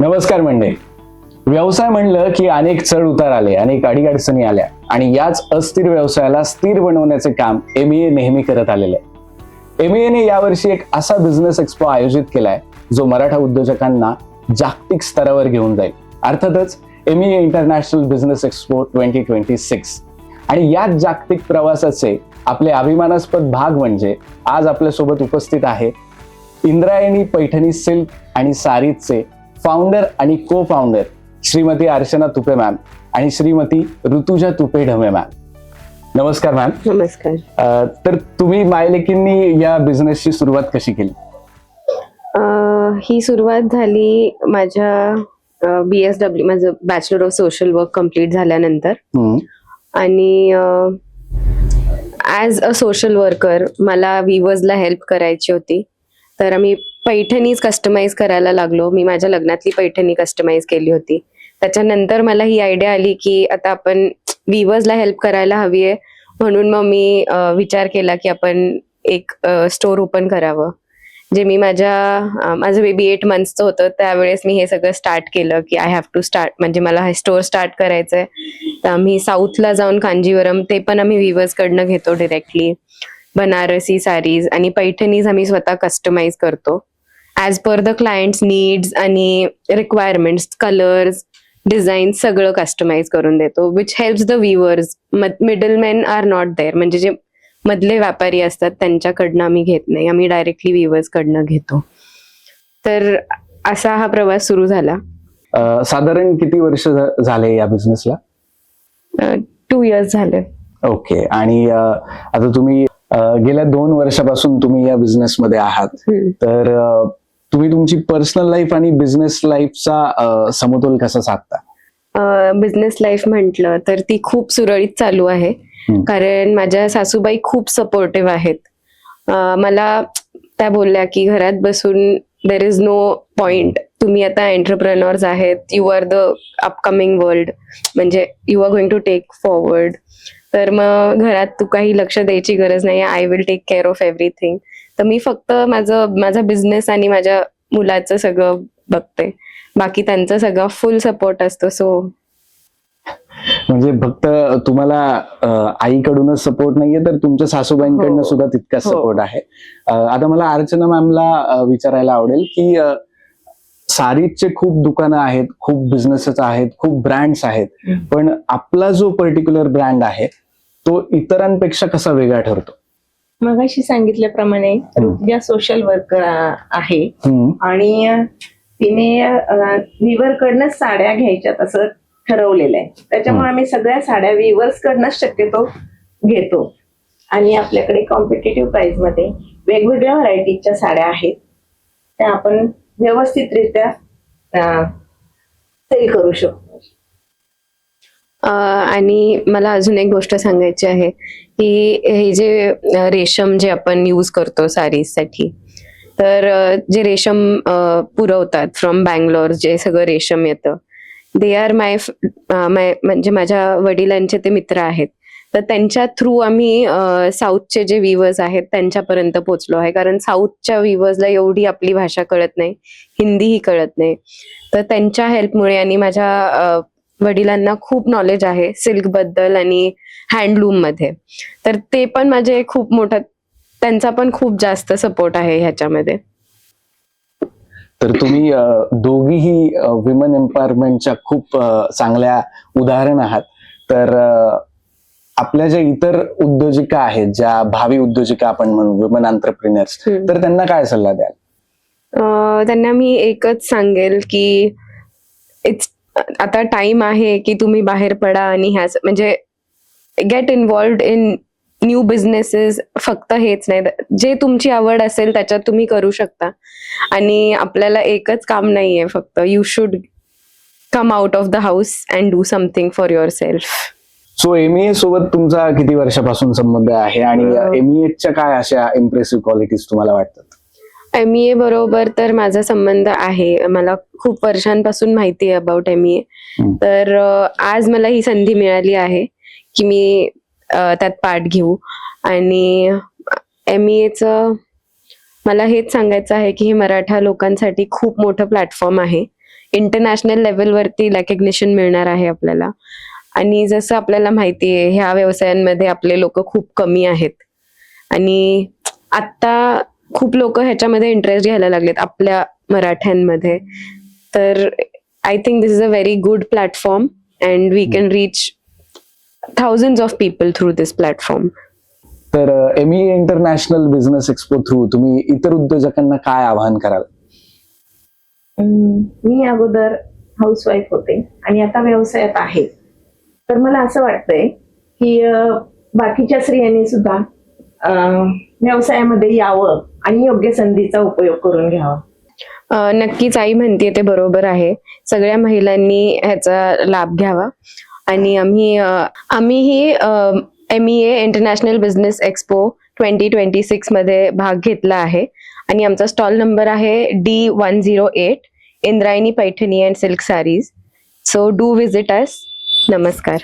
नमस्कार मंडळी. व्यवसाय म्हणलं की अनेक चढ उतार आले, अनेक अडीअडचणी आल्या आणि याच अस्थिर व्यवसायाला स्थिर बनवण्याचे काम MEA नेहमी करत आलेले आहे. MEA ने यावर्षी एक असा बिझनेस एक्सपो आयोजित केलाय जो मराठा उद्योजकांना जागतिक स्तरावर घेऊन जाईल. अर्थातच MEA इंटरनॅशनल बिझनेस एक्सपो 2026. आणि याच जागतिक प्रवासाचे आपले अभिमानास्पद भाग म्हणजे आज आपल्यासोबत उपस्थित आहे इंद्रायणी पैठणी सिल्क आणि सारीजचे फाउंडर आणि को फाउंडर श्रीमती अर्चना तुपे मॅम आणि श्रीमती ऋतुजा तुपे ढमे मॅम. नमस्कार मॅम. नमस्कार. तर तुम्ही मायलेकींनी या बिझनेसची सुरुवात कशी केली? ही सुरुवात झाली माझ्या BSW माझं bachelor of social work complete झाल्यानंतर. आणि ॲज अ सोशल वर्कर मला विवर्सला हेल्प करायची होती, तर आम्ही पैठणीज कस्टमाइज करायला लागलो. मी माझ्या लग्नातली पैठणी कस्टमाइज केली होती. त्याच्यानंतर मला ही आयडिया आली की आता आपण विवर्सला हेल्प करायला हवी आहे, म्हणून मग मी विचार केला की आपण एक स्टोर ओपन करावं. जे मी माझं बेबी 8 मंथचं होतं त्यावेळेस मी हे सगळं स्टार्ट केलं की आय हॅव टू स्टार्ट, म्हणजे मला हे स्टोअर स्टार्ट करायचंय. तर आम्ही साऊथला जाऊन कांजीवरम ते पण आम्ही विवर्स कडनं घेतो डिरेक्टली. बनारसी साडीज आणि पैठणीज आम्ही स्वतः कस्टमाइज करतो as per the clients needs आणि रिक्वायरमेंट्स, कलर्स, डिझाईन सगळं कस्टमाइज करून देतो, which helps the viewers. Middleman are not there, म्हणजे जे मधले व्यापारी असतात त्यांच्याकडनं आम्ही घेत नाही, आम्ही डायरेक्टली व्ह्युअर्स कडनं घेतो. तर असा हा प्रवास सुरू झाला. साधारण किती वर्ष झाले या बिझनेसला? 2 years झाले. ओके. आणि आता तुम्ही गेल्या 2 वर्षापासून तुम्ही या बिझनेस मध्ये आहात, तर तुम्ही तुमची पर्सनल लाईफ आणि बिझनेस लाईफचा समतोल कसा साधता? बिझनेस लाईफ म्हटलं तर ती खूप सुरळीत चालू आहे, कारण माझ्या सासूबाई खूप सपोर्टिव्ह आहेत. मला त्या बोलल्या की घरात बसून देर इज नो पॉइंट, तुम्ही आता एंटरप्रेनर्स आहेत, you are the upcoming world, म्हणजे you are going to take forward. तर मग घरात तू काही लक्ष द्यायची गरज नाही, I will take care of everything. तर मी फक्त माझा बिझनेस आणि माझ्या मुलाचं सगळं बघते, बाकी त्यांचा सगळा फुल सपोर्ट असतो. सो म्हणजे फक्त तुम्हाला आईकडूनच सपोर्ट नाहीये, तर तुमच्या सासूबाईंकडनं सुद्धा तितकाच सपोर्ट आहे. आता मला अर्चना मॅमला विचारायला आवडेल की सारीजचे खूप दुकानं आहेत, खूप बिझनेसेस आहेत, खूप ब्रँड्स आहेत, पण आपला जो पर्टिक्युलर ब्रँड आहे तो इतरांपेक्षा कसा वेगळा ठरतो? मगाशी सांगितल्याप्रमाणे ऋतुजा सोशल वर्कर आहे आणि तिने विवर कडनंच साड्या घ्यायच्यात असं ठरवलेलं आहे. त्याच्यामुळे आम्ही सगळ्या साड्या विवर्स कडनंच शक्यतो घेतो आणि आपल्याकडे कॉम्पिटेटिव्ह प्राइस मध्ये वेगवेगळ्या व्हरायटीच्या साड्या आहेत, त्या आपण व्यवस्थितरित्या सेल करू शकतो. आणि मला अजून एक गोष्ट सांगायची आहे की हे जे रेशम जे आपण यूज करतो साडीसाठी, तर जे रेशम पुरवतात फ्रॉम बँगलोर, जे सगळं रेशम येतं, दे आर माय म्हणजे माझ्या वडिलांचे ते मित्र आहेत. तर त्यांच्या थ्रू आम्ही साऊथचे जे व्ह्युअर्स आहेत त्यांच्यापर्यंत पोहोचलो आहे, कारण साऊथच्या व्ह्युअर्सला एवढी आपली भाषा कळत नाही, हिंदीही कळत नाही. तर त्यांच्या हेल्पमुळे आणि माझ्या वडिलांना खूप नॉलेज आहे सिल्क बद्दल आणि हँडलूम मध्ये, तर ते पण माझे खूप मोठा, त्यांचा पण खूप जास्त सपोर्ट आहे ह्याच्यामध्ये. तर तुम्ही दोघीही विमेन एम्पॉवरमेंटच्या खूप चांगल्या उदाहरण आहात. तर आपल्या ज्या इतर उद्योजिका आहेत, ज्या भावी उद्योजिका आपण म्हणू, विमेन एंटरप्रेन्योर्स, तर त्यांना काय सल्ला द्याल? त्यांना मी एकच सांगेल की आता टाइम आहे की तुम्ही बाहेर पडा आणि ह्याच म्हणजे get involved in new businesses. फक्त हेच नाही, जे तुमची आवड असेल त्याच्यात तुम्ही करू शकता. आणि आपल्याला एकच काम नाहीये फक्त, you should come out of the house and do something for your self. So MEA सोबत तुमचा किती वर्षापासून संबंध आहे आणि MEAच्या काय अशा इम्प्रेसिव्ह क्वालिटीज तुम्हाला वाटतात? MEA बरोबर तर माझा संबंध आहे, मला खूप वर्षांपासून माहिती आहे अबाउट MEA. तर आज मला ही संधी मिळाली आहे की मी त्यात पार्ट घेऊ. आणि MEAचं मला हेच सांगायचं आहे की हे मराठा लोकांसाठी खूप मोठं प्लॅटफॉर्म आहे इंटरनॅशनल लेवलवरती रेकग्निशन मिळणार आहे आपल्याला. आणि जसं आपल्याला माहिती आहे, ह्या व्यवसायांमध्ये आपले लोक खूप कमी आहेत आणि आता खूप लोक ह्याच्यामध्ये इंटरेस्ट घ्यायला लागलेत आपल्या मराठ्यांमध्ये. तर I think this is a very good platform and we can reach thousands of people through this platform. तर MEA international business expo through तुम्ही इतर उद्योजकांना काय आवाहन कराल? मी अगोदर हाऊसवाईफ होते आणि आता व्यवसायात आहे. तर मला असं वाटतंय की बाकीच्या स्त्रियांनी सुद्धा व्यवसायामध्ये यावं आणि योग्य संधीचा उपयोग करून घ्यावा. नक्कीच आई म्हणते ते बरोबर आहे. सगळ्या महिलांनी ह्याचा लाभ घ्यावा आणि आम्हीही MEA इंटरनॅशनल बिझनेस एक्सपो 2026 मध्ये भाग घेतला आहे आणि आमचा स्टॉल नंबर आहे D108 Indrayani Paithani and silk saris. So do visit us. नमस्कार.